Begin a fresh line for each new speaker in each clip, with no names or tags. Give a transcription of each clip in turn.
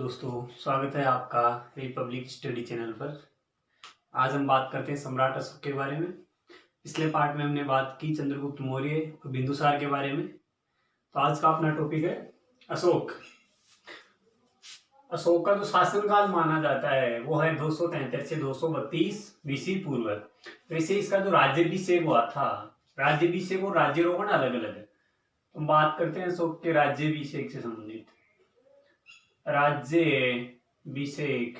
दोस्तों, स्वागत है आपका रिपब्लिक स्टडी चैनल पर। आज हम बात करते हैं सम्राट अशोक के बारे में। पिछले पार्ट में हमने बात की चंद्रगुप्त मौर्य और बिंदुसार के बारे में। तो आज का अपना टॉपिक है अशोक। अशोक का जो शासनकाल माना जाता है वो है 273 से 232 बीसी पूर्व। वैसे इसका जो राज्याभिषेक हुआ था, राज्याभिषेक और राज्यारोहण अलग अलग है। तो हम बात करते हैं अशोक के राज्याभिषेक से संबंधित। राज्याभिषेक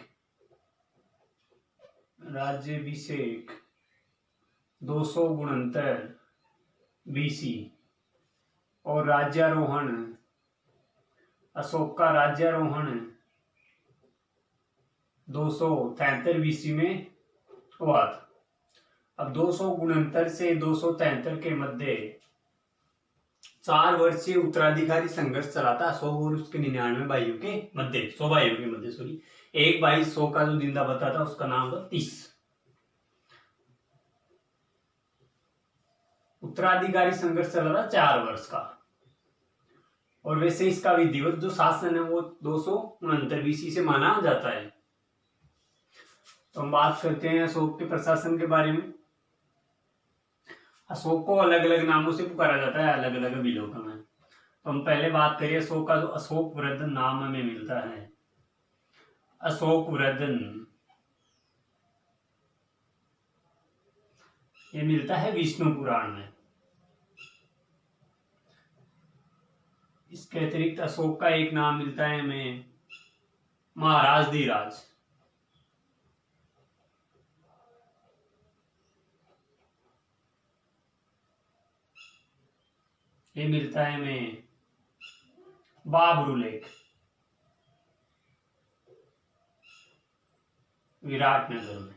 269 बीसी और राज्यारोहण, अशोक का राज्यारोहण 273 बीसी में हुआ था। अब 269 से 273 के मध्य 4 वर्षीय उत्तराधिकारी संघर्ष चला था अशोक और उसके 99 भाइयों के मध्य, 100 भाइयों के मध्य, सॉरी। एक भाई 100 का जो जिंदा बता था उसका नाम था 30। उत्तराधिकारी संघर्ष चला था 4 वर्ष का। और वैसे इसका विधिवत जो शासन है वो 269 बीसी से माना जाता है। तो हम बात करते हैं अशोक के प्रशासन के बारे में। अशोक को अलग अलग नामों से पुकारा जाता है अलग अलग विलोकों में। तो हम पहले बात करें अशोक का, जो अशोक वृद्धन नाम हमें मिलता है। अशोक वृद्धन ये मिलता है विष्णु पुराण में। इसके अतिरिक्त अशोक का एक नाम मिलता है हमें महाराज धीराज। ये मिलता है हमें बाबरुलेख, विराटनगर में।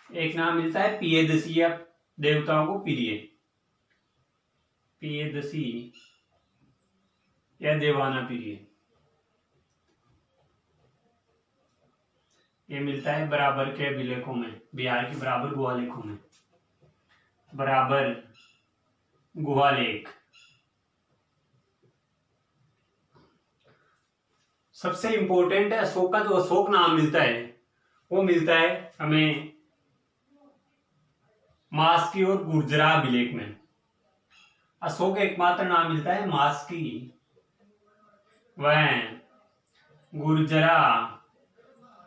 एक नाम मिलता है पियदसी या देवताओं को प्रिय, पियदसी या देवाना प्रिय। ये मिलता है बराबर के अभिलेखों में, बिहार के बराबर गुहालेखों में। बराबर गुहालेख सबसे इंपॉर्टेंट है। अशोक का जो अशोक नाम मिलता है वो मिलता है हमें मास्की और गुर्जरा अभिलेख में। अशोक एकमात्र नाम मिलता है मास्की व गुर्जरा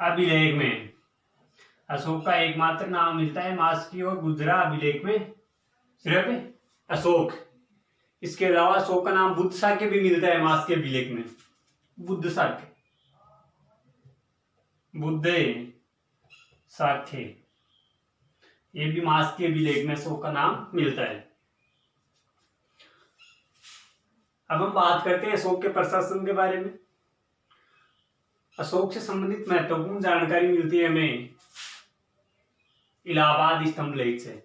अभिलेख में। अशोक का एकमात्र नाम मिलता है मास्की और गुर्जरा अभिलेख में सिर्फ अशोक। इसके अलावा अशोक का नाम बुद्ध साक्य भी मिलता है मास्की अभिलेख में। बुद्ध साक्य, बुद्ध साक्य, ये भी मास्की अभिलेख में अशोक का नाम मिलता है। अब हम बात करते हैं अशोक के प्रशासन के बारे में। अशोक से संबंधित महत्वपूर्ण जानकारी मिलती है हमें इलाहाबाद स्तंभ लेख से,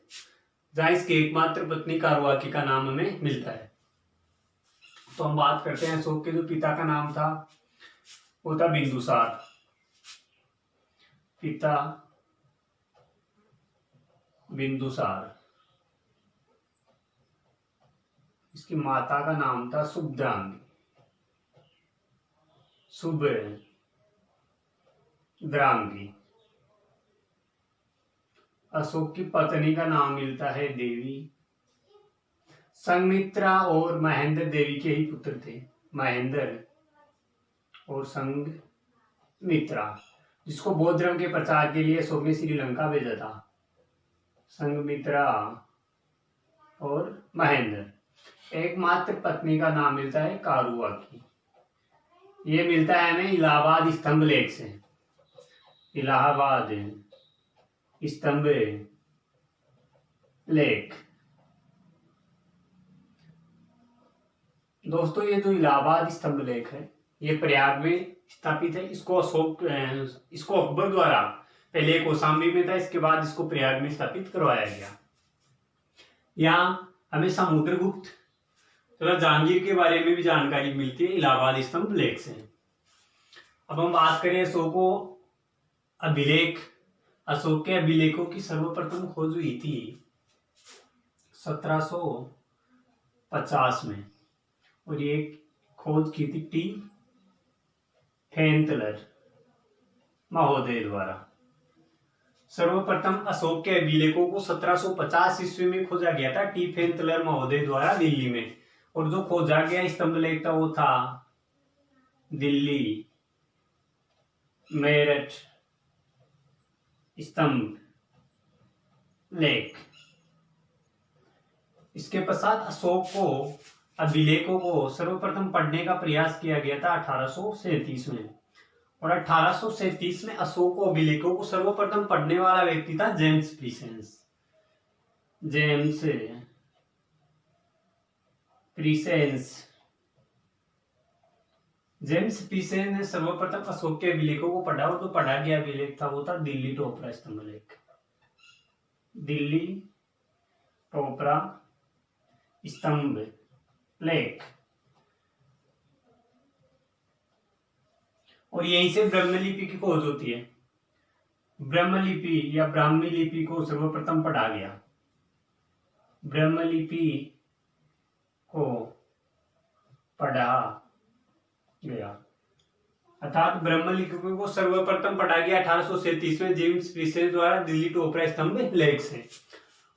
जहां इसकी एकमात्र पत्नी कारुआकी का नाम हमें मिलता है। तो हम बात करते हैं अशोक के जो पिता का नाम था वो था बिंदुसार। पिता बिंदुसार। इसकी माता का नाम था शुभद्रांगी, शुभद्रांगी। अशोक की पत्नी का नाम मिलता है देवी। संघमित्रा और महेंद्र देवी के ही पुत्र थे, महेंद्र और संघमित्रा, जिसको बौद्ध धर्म के प्रचार के लिए अशोक ने श्रीलंका भेजा था। संघमित्रा और महेंद्र। एकमात्र पत्नी का नाम मिलता है कारुआकी। ये मिलता है हमें इलाहाबाद स्तंभ लेख से। इलाहाबाद स्तंभ लेख। दोस्तों, ये जो इलाहाबाद स्तंभ लेख है ये प्रयाग में स्थापित है। इसको अकबर द्वारा, पहले एक कौशाम्बी में था, इसके बाद इसको प्रयाग में स्थापित करवाया गया। यहाँ हमें समुद्रगुप्त तथा जहांगीर के बारे में भी जानकारी मिलती है इलाहाबाद स्तंभ लेख से। अब हम बात करें अशोक अभिलेख। अशोक के अभिलेखों की सर्वप्रथम खोज हुई थी 1750 में और ये खोज की थी टी फेंतलर महोदय द्वारा। सर्वप्रथम अशोक के अभिलेखों को 1750 ईस्वी में खोजा गया था टी फेंतलर महोदय द्वारा दिल्ली में। और जो खोजा गया स्तंभ लेख था वो था दिल्ली मेरठ स्तंभ लेख। इसके पश्चात अशोक को अभिलेखों को सर्वप्रथम पढ़ने का प्रयास किया गया था 1837 में। और 1837 में अशोक को अभिलेखों को सर्वप्रथम पढ़ने वाला व्यक्ति था जेम्स प्रीसेंस। जेम्स प्रीसेंस ने सर्वप्रथम अशोक के अभिलेखों को पढ़ा और जो पढ़ा गया अभिलेख था वो था दिल्ली टोपरा स्तंभ लेख। दिल्ली टोपरा स्तंभ लेख। और यहीं से ब्रह्मलिपि की खोज होती है। ब्रह्मलिपि या ब्राह्मी लिपि को सर्वप्रथम पढ़ा गया। ब्रह्मलिपि को पढ़ा गया अर्थात ब्रह्मलिपि को सर्वप्रथम पढ़ा गया 1837 में जेम्स प्रीसेंस द्वारा दिल्ली टोपरा स्तंभ लेख से।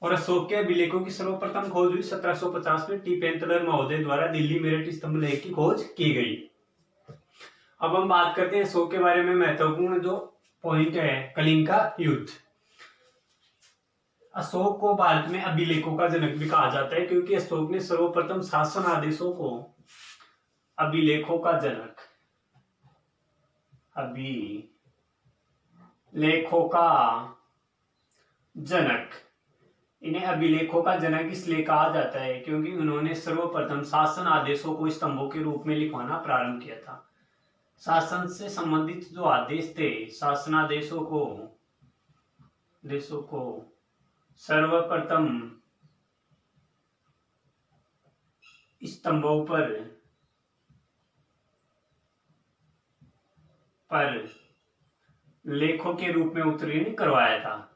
और अशोक के अभिलेखों की सर्वप्रथम खोज हुई 1750 में टी पेंतलर महोदय द्वारा दिल्ली मेरठ स्तंभ लेख की खोज की गई। अब हम बात करते हैं अशोक के बारे में महत्वपूर्ण जो पॉइंट है कलिंग का युद्ध। अशोक को भारत में अभिलेखों का जनक भी कहा जाता है क्योंकि अशोक ने सर्वप्रथम शासन आदेशों को अभिलेखों का जनक इन्हें अभिलेखों का जनक इसलिए कहा जाता है क्योंकि उन्होंने सर्वप्रथम शासन आदेशों को स्तंभों के रूप में लिखवाना प्रारंभ किया था। शासन से संबंधित जो आदेश थे शासनादेशों को सर्वप्रथम स्तंभों पर लेखों के रूप में उत्कीर्ण करवाया था।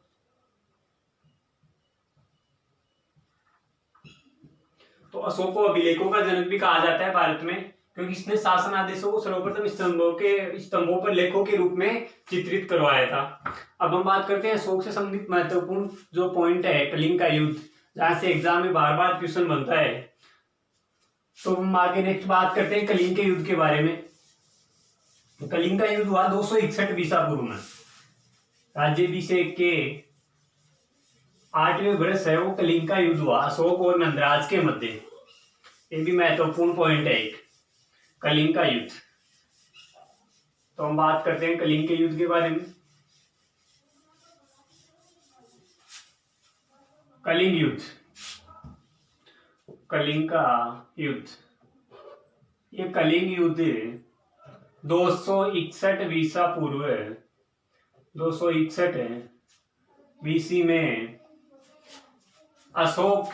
तो अशोक को अभिलेखों का जनक भी कहा जाता है भारत में क्योंकि इसने शासन आदेशों को सर्वप्रथम स्तंभों पर लेखों के रूप में चित्रित करवाया था। अब हम बात करते हैं अशोक से संबंधित महत्वपूर्ण जो पॉइंट है कलिंग का युद्ध, जहां से एग्जाम में बार बार क्वेश्चन बनता है। तो हम आगे नेक्स्ट बात करते हैं कलिंग के युद्ध के बारे में। कलिंग का युद्ध हुआ 261 ईसा पूर्व में। राज्याभिषेक के 8वें वर्ष है वो कलिंग का युद्ध हुआ अशोक और नंदराज के मध्य। ये भी महत्वपूर्ण पॉइंट है एक कलिंग का युद्ध। तो हम बात करते हैं कलिंग के युद्ध के बारे में। कलिंग का युद्ध, ये कलिंग युद्ध 261 ईसा पूर्व 261 बीसी में अशोक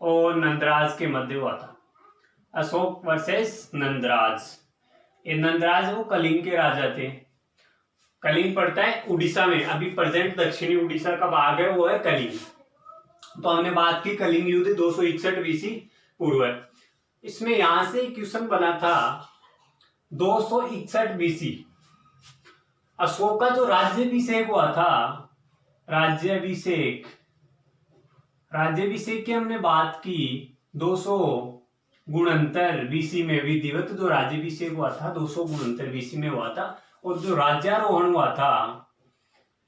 और नंदराज के मध्य हुआ था। अशोक वर्सेस नंदराज। ये नंदराज वो कलिंग के राजा थे। कलिंग पड़ता है उड़ीसा में, अभी प्रेजेंट दक्षिणी उड़ीसा का भाग है वो है कलिंग। तो हमने बात की कलिंग युद्ध 261 बीसी पूर्व। इसमें यहां से क्वेश्चन बना था 261 बीसी अशोक का जो राज्याभिषेक हुआ था, राज्याभिषेक की हमने बात की 269 बीसी में। विधिवत जो राज्याभिषेक हुआ था 269 बीसी में हुआ था। और जो राज्यारोहण हुआ था,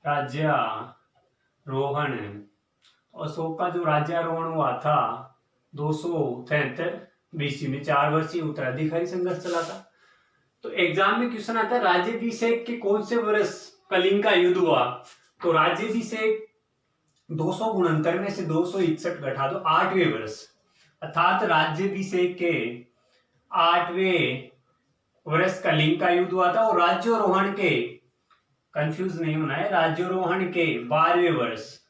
राज्यारोहण अशोक का जो राज्यारोहण हुआ था 273 बीसी में। 4 वर्षीय उत्तराधिकारी संघर्ष चला था। तो एग्जाम में क्वेश्चन आता है राज्याभिषेक के कौन से वर्ष कलिंग का युद्ध हुआ। तो राज्याभिषेक 269 में से 261 घटा दो 8वें वर्ष, अर्थात राज्याभिषेक के 8वें वर्ष कलिंग का युद्ध हुआ था। और राज्यारोहण के, कंफ्यूज नहीं होना है, राज्यारोहण के 12वें वर्ष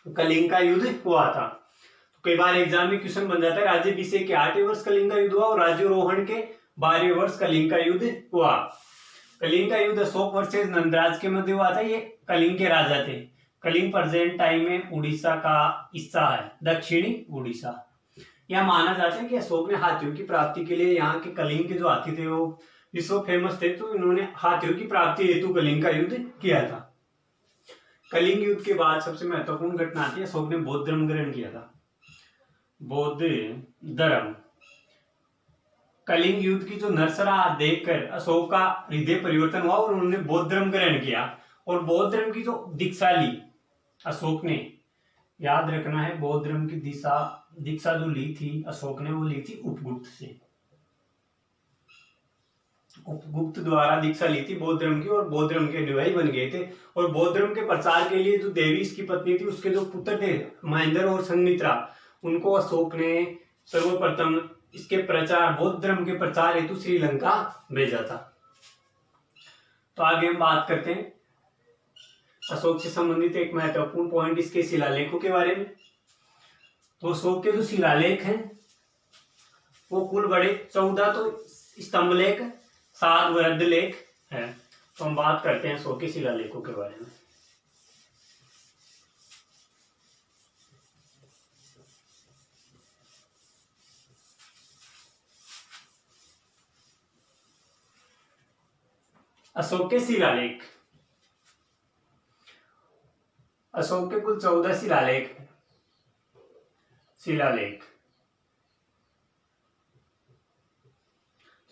कलिंग का युद्ध हुआ था। तो कई बार एग्जाम में क्वेश्चन बन जाता है राज्याभिषेक के 8वें वर्ष कलिंग का युद्ध हुआ और राज्यारोहण के 12वें वर्ष कलिंग का युद्ध हुआ। कलिंग का युद्ध अशोक वर्सेस नंदराज के मध्य हुआ था। ये कलिंग के राजा थे। कलिंग प्रेजेंट टाइम में उड़ीसा का हिस्सा है, दक्षिणी उड़ीसा। यह माना जाता है कि अशोक ने हाथियों की प्राप्ति के लिए यहाँ के कलिंग के जो हाथी थे वो विश्व फेमस थे, तो इन्होंने हाथियों की प्राप्ति हेतु कलिंग का युद्ध किया था। कलिंग युद्ध के बाद सबसे महत्वपूर्ण घटना आती है, अशोक ने बौद्ध धर्म ग्रहण किया था। बौद्ध धर्म, कलिंग युद्ध की जो नरसरा देखकर अशोक का हृदय परिवर्तन हुआ और उन्होंने बौद्ध धर्म ग्रहण किया। और बौद्ध धर्म की जो दीक्षा ली अशोक ने, याद रखना है, बौद्ध धर्म की दीक्षा जो ली थी अशोक ने, वो ली थी उपगुप्त से। उपगुप्त द्वारा दीक्षा ली थी बौद्ध धर्म की, और बौद्ध धर्म के अनुयायी बन गए थे। और बौद्ध धर्म के प्रचार के लिए जो देवी इसकी पत्नी थी, उसके जो पुत्र थे महेंद्र और संघमित्रा, उनको अशोक ने सर्वप्रथम इसके प्रचार, बौद्ध धर्म के प्रचार हेतु श्रीलंका भेजा था। तो आगे हम बात करते हैं अशोक से संबंधित एक महत्वपूर्ण पॉइंट, इसके शिलालेखों के बारे में। तो अशोक के जो शिलालेख हैं वो कुल बड़े 14 तो स्तंभलेख, 7 वृद्धलेख है। तो हम बात करते हैं अशोक के शिलालेखों के बारे में। अशोक के शिलालेख, अशोक के कुल 14 शिलालेख।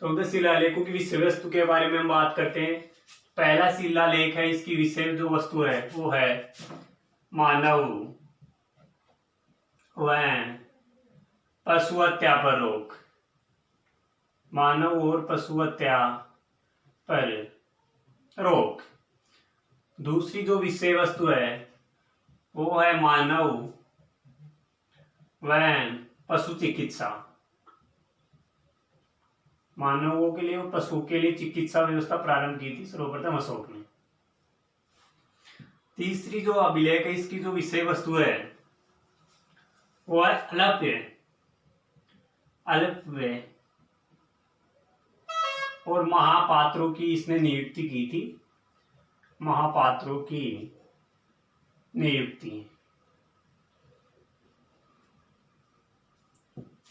14 शिलालेखों की विषय वस्तु के बारे में हम बात करते हैं। पहला शिलालेख है, इसकी विषय जो वस्तु है वो है मानव व पशु हत्या पर रोक। मानव और पशु हत्या पर रोक। दूसरी जो विषय वस्तु है वो है मानव व पशु चिकित्सा। मानवों के लिए और पशुओं के लिए चिकित्सा व्यवस्था प्रारंभ की थी सर्वप्रथम अशोक ने। तीसरी जो अभिलेख है, इसकी जो विषय वस्तु है वो है अल्पव्यय। अल्पव्यय और महापात्रों की इसने नियुक्ति की थी। महापात्रों की नियुक्ति।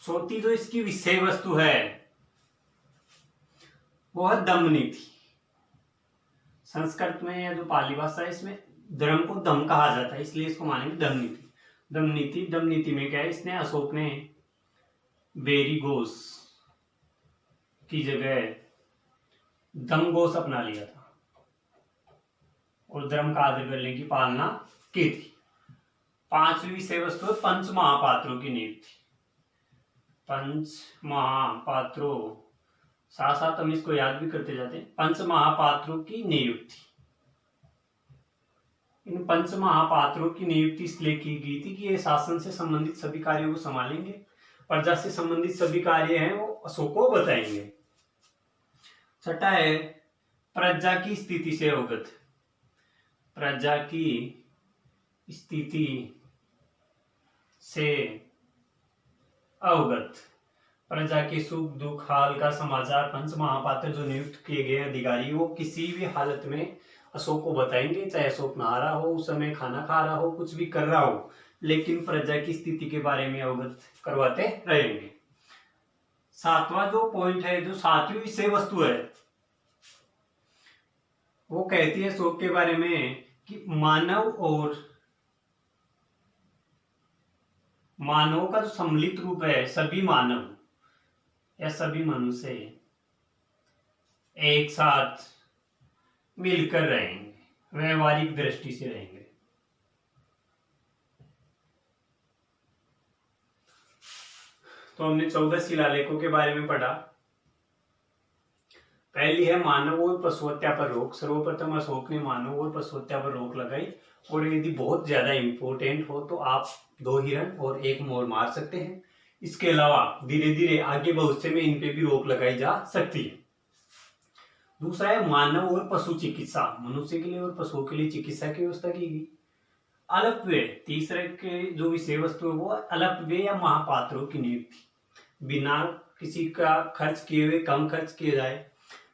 चौथी जो इसकी विषय वस्तु है वो है दम नीति। संस्कृत में या जो पाली भाषा है इसमें धर्म को दम कहा जाता है, इसलिए इसको मानेंगे दम नीति। दम नीति, दम नीति में क्या है, इसने अशोक ने बेरी घोष की जगह दम घोष अपना लिया था और धर्म का आदर करने की पालना की थी। पांचवी विषय वस्तु है पंच महापात्रों की नियुक्ति। पंच महापात्रों, साथ साथ हम इसको याद भी करते जाते हैं। पंच महापात्रों की नियुक्ति। इन पंच महापात्रों की नियुक्ति इसलिए की गई थी कि ये शासन से संबंधित सभी कार्यों को संभालेंगे, प्रजा से संबंधित सभी कार्य हैं वो अशोक को बताएंगे। छठा है प्रजा की स्थिति से अवगत। प्रजा की स्थिति से अवगत। प्रजा के सुख दुख हाल का समाचार पंच महापात्र जो नियुक्त किए गए अधिकारी वो किसी भी हालत में अशोक को बताएंगे, चाहे अशोक नहा रहा हो, उस समय खाना खा रहा हो, कुछ भी कर रहा हो, लेकिन प्रजा की स्थिति के बारे में अवगत करवाते रहेंगे। सातवां जो पॉइंट है, जो सातवीं विषय वस्तु है, वो कहती है अशोक के बारे में कि मानव का जो सम्मिलित रूप है, सभी मानव या सभी मनुष्य एक साथ मिलकर रहेंगे, व्यवहारिक दृष्टि से रहेंगे। तो हमने 14 शिलालेखों के बारे में पढ़ा। पहली है मानव और पशु हत्या पर रोक। सर्वप्रथम अशोक ने मानव और पशु हत्या पर रोक लगाई, और यदि बहुत ज्यादा इंपॉर्टेंट हो तो आप 2 हिरण और 1 मोर मार सकते हैं। इसके अलावा धीरे धीरे आगे भविष्य में इन पे भी रोक लगाई जा सकती है। दूसरा है मानव और पशु चिकित्सा। मनुष्य के लिए और पशुओं के लिए चिकित्सा की व्यवस्था की गई। अल्पव्यय, तीसरे के जो विषय वस्तु है वो अल्पव्यय या महापात्रों की नियुक्ति। बिना किसी का खर्च किए हुए, कम खर्च किए जाए,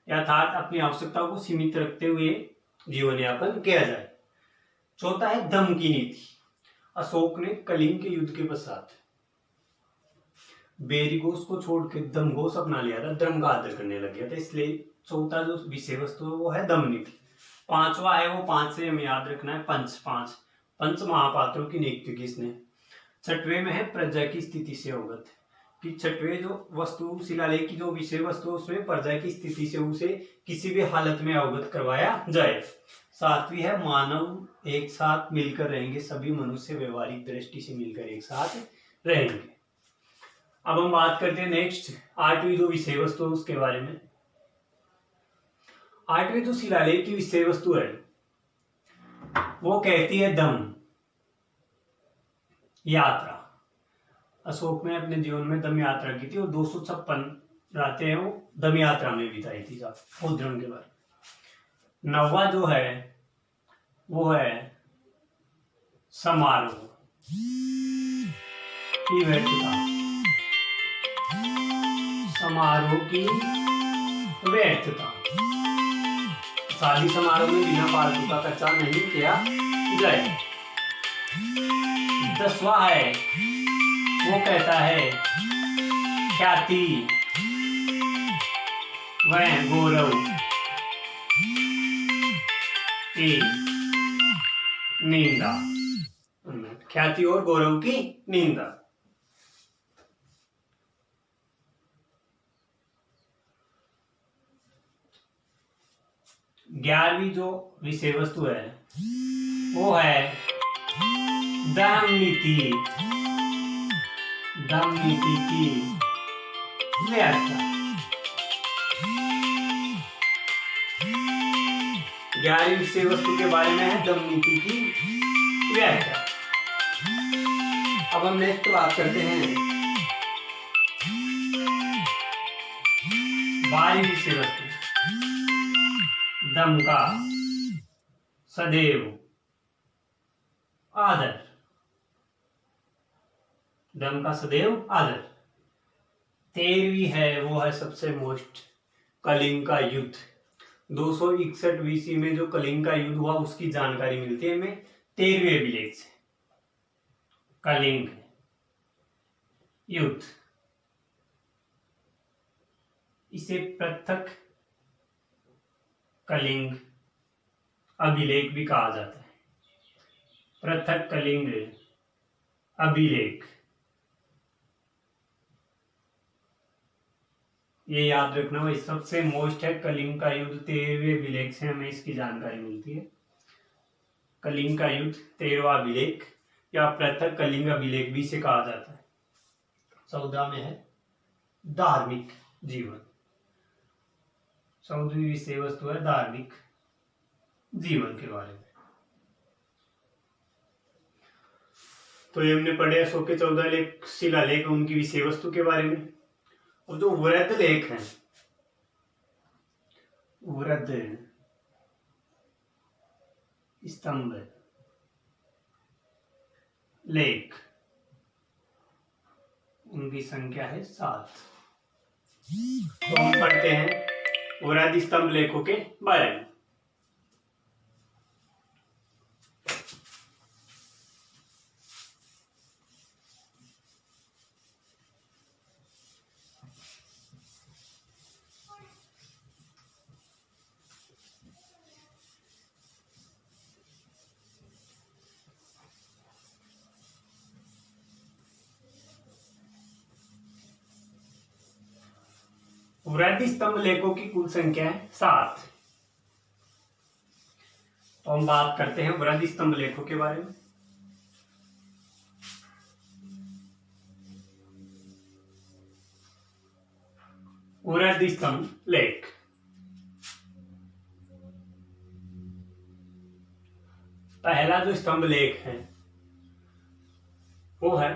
अर्थात अपनी आवश्यकताओं को सीमित रखते हुए जीवन यापन किया जाए। चौथा है दम की नीति। अशोक ने कलिंग के युद्ध के पश्चात बेरीगोस को छोड़ के दमघोष अपना लिया था, धर्म का आदर करने लग गया था, इसलिए चौथा जो विषय वस्तु है वो है दम नीति। पांचवा है वो 5 से हमें याद रखना है पंच महापात्रों की नियुक्ति किसने। छठवें में है प्रजा की स्थिति से अवगत, कि छठवें जो वस्तु शिलालेख की जो विषय वस्तु उसमें प्रजा की स्थिति से उसे किसी भी हालत में अवगत करवाया जाए। सातवीं है मानव एक साथ मिलकर रहेंगे, सभी मनुष्य व्यवहारिक दृष्टि से मिलकर एक साथ रहेंगे। अब हम बात करते हैं नेक्स्ट 8वीं जो विषय वस्तु है उसके बारे में। 8वीं जो शिलालेख की विषय वस्तु है वो कहती है दम यात्रा। अशोक ने अपने जीवन में दम यात्रा की थी और 256 रातें हैं वो दम यात्रा में बिताई थी बौद्ध के बाद। 9वां जो है वो है समारोह की व्यर्थता। समारोह की व्यर्थता, शादी समारोह में बिना फालतू का खर्चा नहीं किया जाए। 10वां है वो कहता है ख्याति व गौरव की निंदा। ख्याति और गौरव की निंदा। 11वीं जो विषय वस्तु है वो है दम नीति। दम नीति की व्याख्या। 11वीं विषय वस्तु के बारे में है दम नीति की व्याख्या। अब हम नेक्स्ट बात करते हैं 12वीं विषय वस्तु, दम का सदैव आदर। दम का सदैव आदर। 13वीं है वो है सबसे मोस्ट कलिंग का युद्ध। 261 बीसी में जो कलिंग का युद्ध हुआ उसकी जानकारी मिलती है हमें 13वें अभिलेख से। कलिंग युद्ध, इसे पृथक कलिंग अभिलेख भी कहा जाता है। पृथक कलिंग अभिलेख, ये याद रखना भाई, सबसे मोस्ट है कलिंग का युद्ध। 13वें अभिलेख से हमें इसकी जानकारी मिलती है। कलिंग का युद्ध 13वां अभिलेख या पृथक कलिंग अभिलेख भी इसे कहा जाता है। 14 में है धार्मिक जीवन। 14वीं विषय वस्तु है धार्मिक जीवन के बारे में। तो ये हमने पढ़े अशोक के 14 लेख शिलालेख उनकी विषय वस्तु के बारे में। और जो वृद्ध लेख है, वृद्ध स्तंभ लेख, उनकी संख्या है 7। तो हम पढ़ते हैं वृद्ध स्तंभ लेखों के बारे में। वृद्ध स्तंभ लेखों की कुल संख्या है 7। तो हम बात करते हैं वृद्ध स्तंभ लेखों के बारे में। वृद्ध स्तंभ लेख, पहला जो स्तंभ लेख है वो है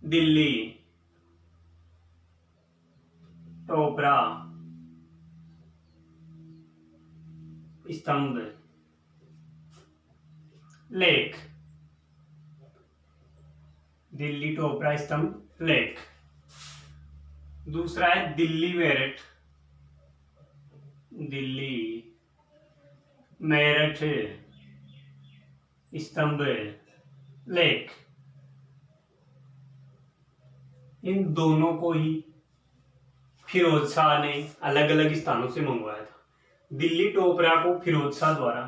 दिल्ली टोपरा स्तंभ लेख। दिल्ली टोपरा स्तंभ लेख। दूसरा है दिल्ली मेरठ, दिल्ली मेरठ स्तंभ लेख, इन दोनों को ही फिरोज शाह ने अलग अलग स्थानों से मंगवाया था। दिल्ली टोपरा को फिरोज शाह द्वारा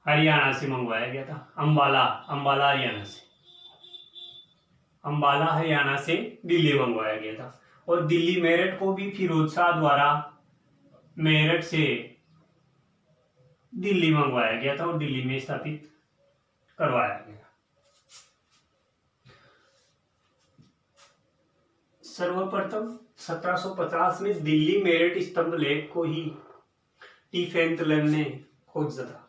हरियाणा से मंगवाया गया था। अंबाला हरियाणा से दिल्ली मंगवाया गया था। और दिल्ली मेरठ को भी फिरोज शाह द्वारा मेरठ से दिल्ली मंगवाया गया था और दिल्ली में स्थापित करवाया गया। सर्वप्रथम 1750 में दिल्ली मेरठ स्तंभ लेख को ही टी फेंथलन ने खोजा था।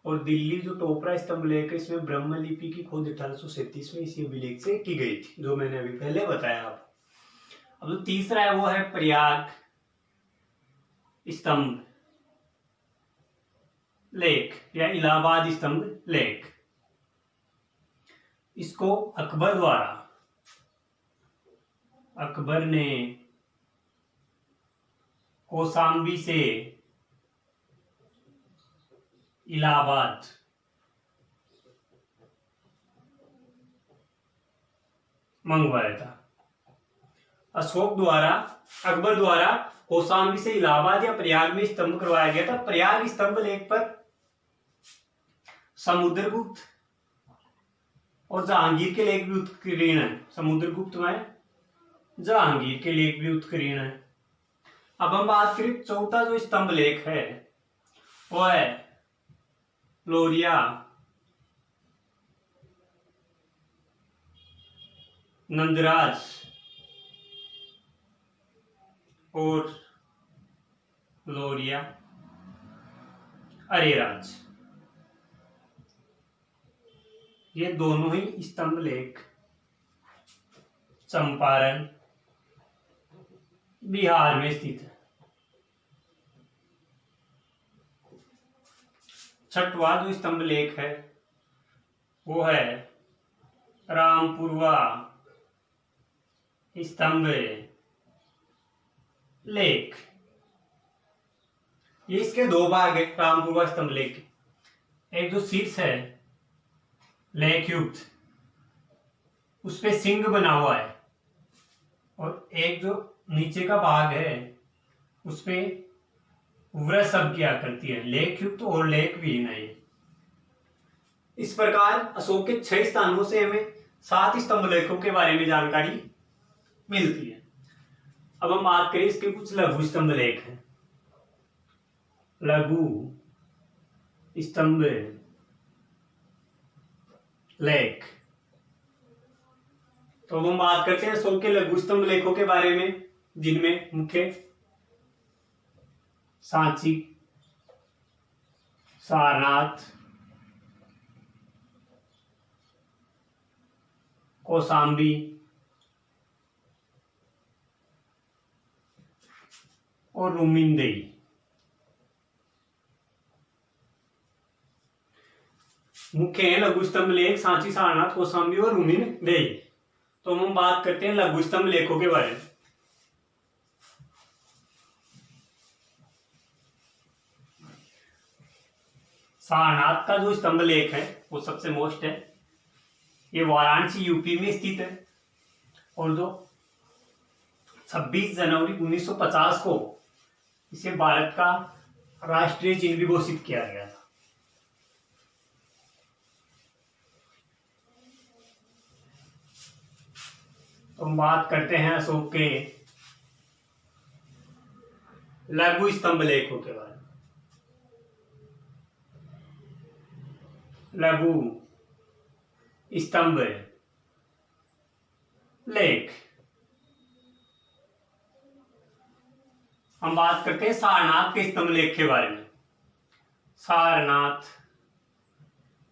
और दिल्ली जो टोपरा स्तंभ लेख है, इसमें ब्रह्म लिपि की खोज 1837 में इसी अभिलेख से की गई थी, जो मैंने अभी पहले बताया आपको। अब जो तीसरा है वो है प्रयाग स्तंभ लेख या इलाहाबाद स्तंभ लेख। इसको अकबर ने कौशाम्बी से इलाहाबाद मंगवाया था। अकबर द्वारा कौशाम्बी से इलाहाबाद या प्रयाग में स्तंभ करवाया गया था। प्रयाग स्तंभ लेख पर समुद्रगुप्त और जहांगीर के लेख भी उत्कीर्ण है। समुद्रगुप्त में जहांगीर के लेख भी उत्कीर्ण है। अब हम बात करें चौथा जो स्तंभ लेख है वो है लोरिया नंदराज और लोरिया अरेराज। ये दोनों ही स्तंभ लेख चंपारण बिहार में स्थित है। छठवां जो स्तंभ लेख है वो है रामपुरवा स्तंभ लेख। ये इसके दो भाग है रामपुरवा स्तंभ लेख। एक जो शीर्ष है लेख युक्त, उस पे सिंह बना हुआ है, और एक जो नीचे का भाग है उस पे वृषभ की आकृति है। लेख युक्त और लेख विहीन है। इस प्रकार अशोक के 6 स्थानों से हमें 7 स्तंभ लेखों के बारे में जानकारी मिलती है। अब हम बात करें इसके कुछ लघु स्तंभ लेख हैं। लघु स्तंभ लेख, तो हम बात करते हैं अशोक के लघु स्तंभ लेखों के बारे में, जिनमें मुख्य सांची, सारनाथ, कौशाम्बी और रुमिंदेई। मुख्य है लघु स्तंभ लेख सांची, सारनाथ, कौशाम्बी और रुमिंदेई। तो हम बात करते हैं लघु स्तंभ लेखों के बारे में। सारनाथ का जो स्तंभ लेख है वो सबसे मोस्ट है। ये वाराणसी यूपी में स्थित है और जो 26 जनवरी 1950 को इसे भारत का राष्ट्रीय चिन्ह भी घोषित किया गया था। तो हम बात करते हैं अशोक के लघु स्तंभ लेखों के बारे में। लघु स्तंभ लेख, हम बात करते हैं सारनाथ के स्तंभ लेख के बारे में। सारनाथ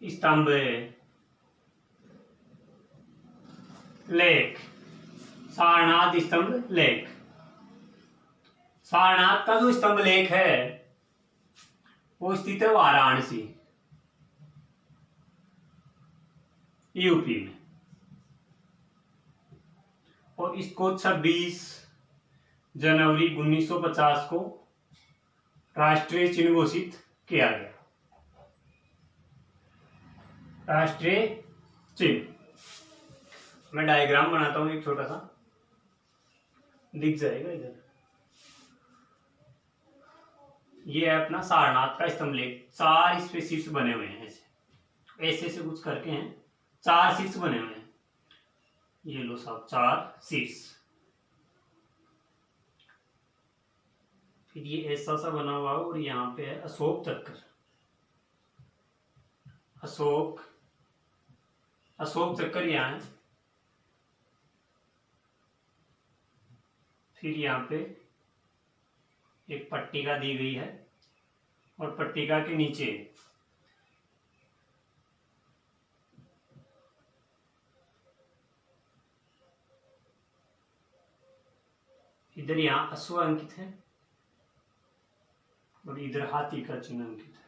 स्तंभ लेख, सारनाथ स्तंभ लेख। सारनाथ का जो स्तंभ लेख है वो स्थित है वाराणसी यूपी में, और इसको 26 जनवरी 1950 को राष्ट्रीय चिन्ह घोषित किया गया। राष्ट्रीय चिन्ह, मैं डायग्राम बनाता हूं एक छोटा सा, दिख जाएगा इधर। ये है अपना सारनाथ का स्तंभ लेख, 4 इस पे शीर्ष बने हुए हैं, ऐसे से कुछ करके हैं, 4 शीर्ष बने हुए हैं। ये लो साहब 4 शीर्ष। फिर ये ऐसा सा बना हुआ है और यहाँ पे है अशोक चक्र। अशोक चक्र यहाँ है। फिर यहाँ पे एक पट्टिका दी गई है और पट्टिका के नीचे इधर यहाँ अश्व अंकित है और इधर हाथी का चिन्ह अंकित है।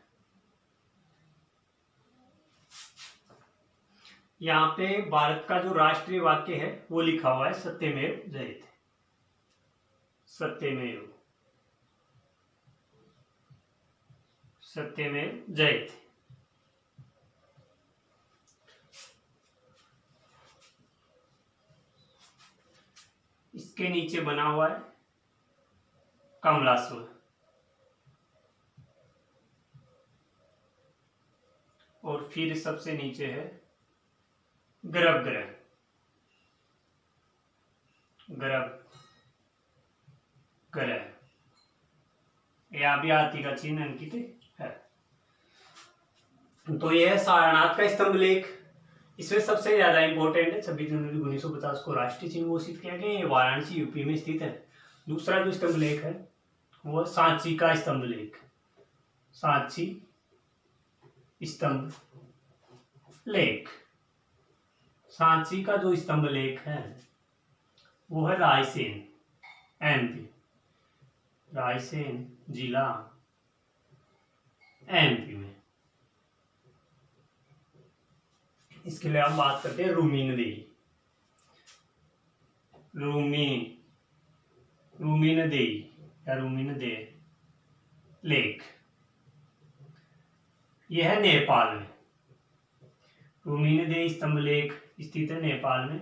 यहाँ पे भारत का जो राष्ट्रीय वाक्य है वो लिखा हुआ है सत्यमेव जयते। सत्यमेव जयते। इसके नीचे बना हुआ है कमलाश्व और फिर सबसे नीचे है गर्भगृह। यहाँ भी हाथी का चिन्ह अंकित है। तो यह है सारनाथ का स्तंभ लेख। इसमें सबसे ज्यादा इंपॉर्टेंट है 26 जनवरी 1950 को राष्ट्रीय चिन्ह घोषित किया गया। ये वाराणसी यूपी में स्थित है। दूसरा जो स्तंभ लेख है वो सांची का स्तंभ लेख। सांची स्तंभ लेख। सांची का जो स्तंभ लेख है वो है रायसेन, एमपी। रायसेन जिला एमपी में। इसके लिए हम बात करते हैं रूमीनदेही या रूमीनदेह लेख। यह है नेपाल में। रूमीनदेह स्तंभ लेख स्थित है नेपाल में।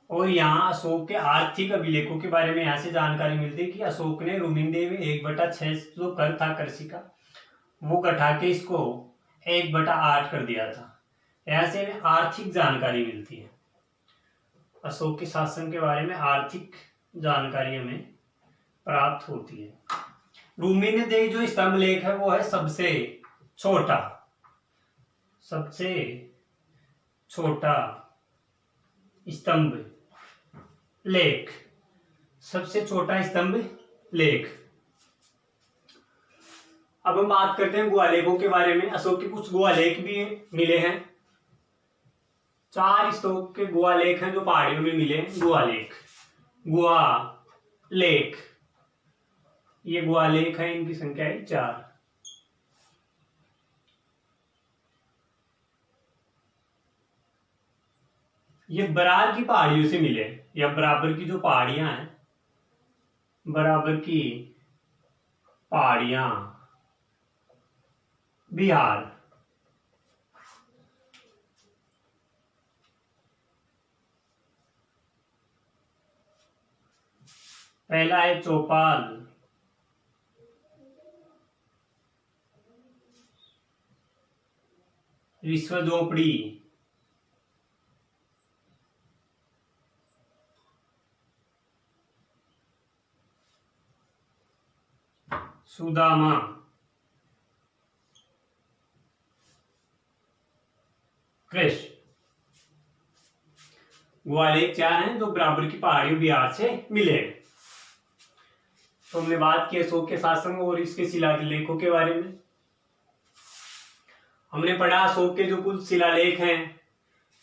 और यहाँ अशोक के आर्थिक अभिलेखों के बारे में यहाँ से जानकारी मिलती है कि अशोक ने रूमीनदेह में 1/6 जो कर था कृषि का वो घटा के इसको 1/8 कर दिया था। यहाँ से हमें आर्थिक जानकारी मिलती है। अशोक के शासन के बारे में आर्थिक जानकारी हमें प्राप्त होती है। रूमीनदेह जो स्तंभ लेख है वो है सबसे छोटा स्तंभ लेख। सबसे छोटा स्तंभ लेख। अब हम बात करते हैं गुहालेखों के बारे में। अशोक के कुछ गुहालेख भी मिले हैं। 4 अशोक के गुहालेख हैं जो पहाड़ियों में मिले। गुहालेख ये गुहालेख है, इनकी संख्या है 4। ये बरार की पहाड़ियों से मिले, या बराबर की जो पहाड़ियां हैं, बराबर की पहाड़ियां बिहार। पहला है चौपाल, विश्व झोपड़ी, सुदामा, कृष्ण। गुहालेख 4 हैं जो बराबर की पहाड़ियों बिहार से मिले। तो हमने बात की अशोक के शासन और इसके शिलालेखों के बारे में। हमने पढ़ा अशोक के जो कुल शिलालेख हैं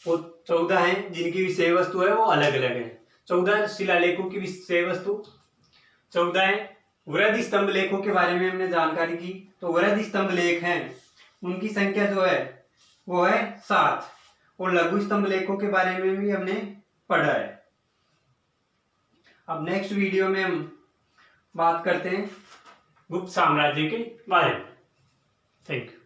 वो 14 हैं, जिनकी विषय वस्तु है वो अलग अलग है। 14 शिलालेखों की विषय वस्तु 14 है। वृहद स्तंभ लेखों के बारे में हमने जानकारी की। तो वृहद स्तंभ लेख हैं उनकी संख्या जो है वो है 7। और लघु स्तंभ लेखों के बारे में भी हमने पढ़ा है। अब नेक्स्ट वीडियो में हम बात करते हैं गुप्त साम्राज्य के बारे में। Thank you.